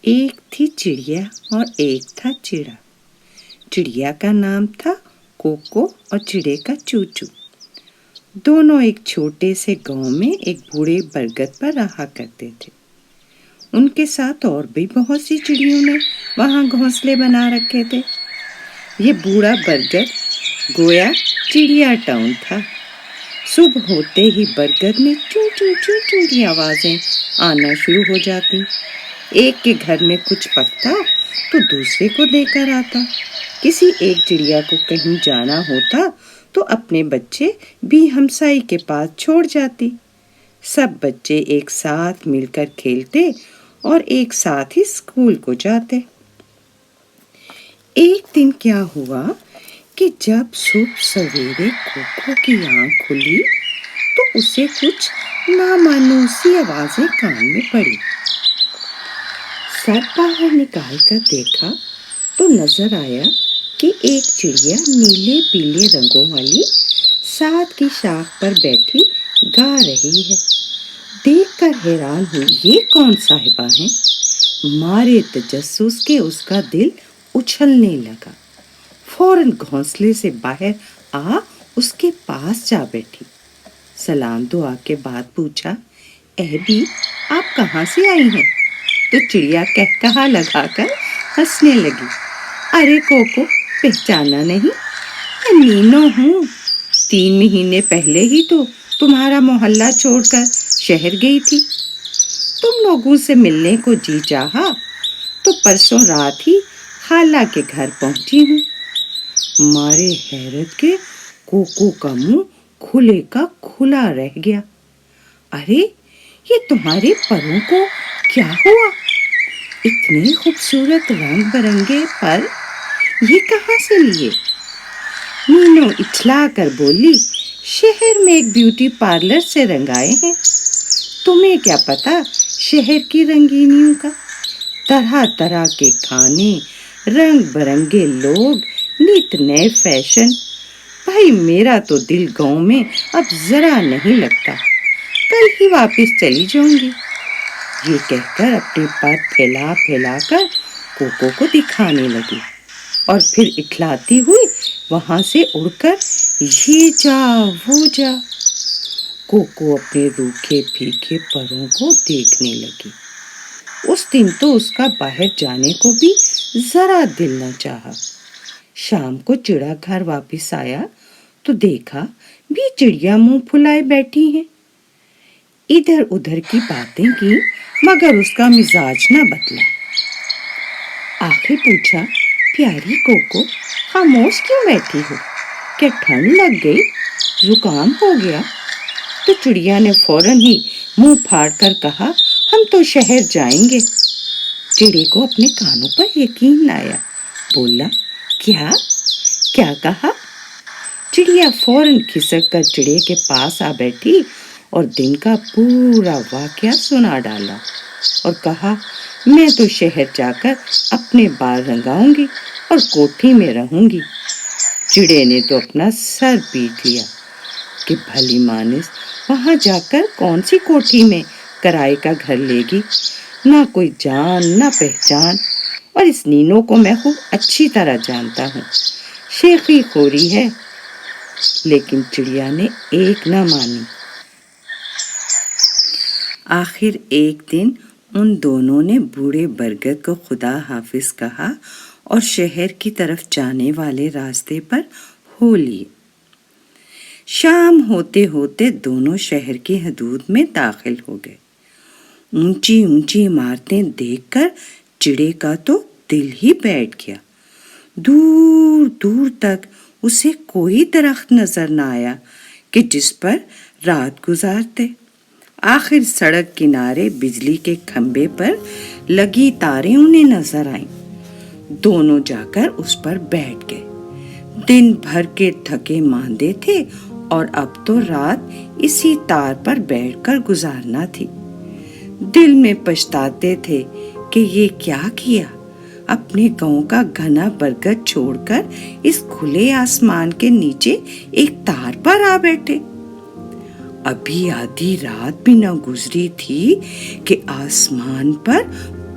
ایک تھی چڑیا اور ایک تھا چڑا۔ چڑیا کا نام تھا کوکو اور چڑے کا چوچو۔ دونوں ایک چھوٹے سے گاؤں میں ایک بوڑھے برگد پر رہا کرتے تھے۔ ان کے ساتھ اور بھی بہت سی چڑیوں نے وہاں گھونسلے بنا رکھے تھے۔ یہ بوڑھا برگد گویا چڑیا ٹاؤن تھا۔ صبح ہوتے ہی برگد میں چوں چوں چوں چوں کی آوازیں آنا شروع ہو جاتی۔ ایک کے گھر میں کچھ پکتا تو دوسرے کو دے کر آتا۔ کسی ایک چڑیا کو کہیں جانا ہوتا تو اپنے بچے بھی ہمسائی کے پاس چھوڑ جاتی۔ سب بچے ایک ساتھ مل کر کھیلتے اور ایک ساتھ ہی اسکول کو جاتے۔ ایک دن کیا ہوا کہ جب صبح سویرے کوکو کی آنکھ کھلی تو اسے کچھ نامانوسی آوازیں کان میں پڑی۔ سر باہر نکال کر دیکھا تو نظر آیا کہ ایک چڑیا نیلے پیلے رنگوں والی سات کی شاخ پر بیٹھی گا رہی ہے۔ دیکھ کر حیران ہوئی یہ کون صاحبہ ہیں؟ مارے تجسس کے اس کا دل اچھلنے لگا۔ فوراً گھونسلے سے باہر آ اس کے پاس جا بیٹھی۔ سلام دعا کے بعد پوچھا، اے بی آپ کہاں سے آئی ہیں؟ تو چڑیا کہکہا لگا کر ہنسنے لگی، ارے کوکو پہچانا نہیں؟ میں نینو ہوں۔ 3 مہینے پہلے ہی تو تمہارا محلہ چھوڑ کر شہر گئی تھی۔ تم لوگوں سے ملنے کو جی چاہا تو پرسوں رات ہی خالہ کے گھر پہنچی ہوں۔ مارے حیرت کے کوکو کا منہ کھلے کا کھلا رہ گیا۔ ارے یہ تمہارے پروں کو کیا ہوا؟ اتنے خوبصورت رنگ برنگے پر یہ کہاں سے لیے؟ نینو اچھلا کر بولی، شہر میں ایک بیوٹی پارلر سے رنگائے ہیں۔ تمہیں کیا پتا شہر کی رنگینیوں کا؟ طرح طرح کے کھانے، رنگ برنگے لوگ، نت نئے فیشن۔ بھائی میرا تو دل گاؤں میں اب ذرا نہیں لگتا، کل ہی واپس چلی جاؤں گی۔ یہ کہہ کر اپنے پر پھیلا پھیلا کر کوکو کو دکھانے لگی اور پھر اٹھلاتی ہوئی وہاں سے اڑ کر یہ جا وہ جا۔ کوکو اپنے روکھے پھیکے پروں کو دیکھنے لگی۔ اس دن تو اس کا باہر جانے کو بھی ذرا دل نہ چاہا۔ شام کو چڑا گھر واپس آیا تو دیکھا بھی چڑیا منہ پھلائے بیٹھی ہیں۔ ادھر ادھر کی باتیں کی مگر اس کا مزاج نہ بدلا۔ آخر پوچھا، پیاری کوکو خاموش کیوں بیٹھی ہو؟ کیا ٹھنڈ لگ گئی؟ زکام ہو گیا؟ تو چڑیا نے فوراً ہی منہ پھاڑ کر کہا، ہم تو شہر جائیں گے۔ چڑے کو اپنے کانوں پر یقین آیا، بولا، کیا کہا؟ چڑیا فوراً کھسک کر چڑے کے پاس آ بیٹھی اور دن کا پورا واقعہ سنا ڈالا اور کہا، میں تو شہر جا کر اپنے بال رنگاؤں گی اور کوٹھی میں رہوں گی۔ چڑے نے تو اپنا سر پیٹ لیا کہ بھلی مانس وہاں جا کر کون سی کوٹھی میں کرائے کا گھر لے گی، نہ کوئی جان نہ پہچان، اور اس نینو کو میں خوب اچھی طرح جانتا ہوں، شیخی خوری ہے۔ لیکن چڑیا نے ایک نہ مانی۔ آخر ایک دن ان دونوں نے بوڑھے برگد کو خدا حافظ کہا اور شہر کی طرف جانے والے راستے پر ہو لیے۔ شام ہوتے ہوتے دونوں شہر کی حدود میں داخل ہو گئے۔ اونچی اونچی عمارتیں دیکھ کر چڑے کا تو دل ہی بیٹھ گیا۔ دور دور تک اسے کوئی درخت نظر نہ آیا کہ جس پر رات گزارتے۔ آخر سڑک کنارے بجلی کے کھمبے پر لگی تاریں انہیں نظر آئیں۔ دونوں جا کر اس پر بیٹھ گئے۔ دن بھر کے تھکے ماندے تھے اور اب تو رات اسی تار پر بیٹھ کر گزارنا تھی۔ دل میں پچھتاتے تھے کہ یہ کیا کیا، اپنے گاؤں کا گھنا برگد چھوڑ کر اس کھلے آسمان کے نیچے ایک تار پر آ بیٹھے۔ ابھی آدھی رات بھی نہ گزری تھی کہ آسمان پر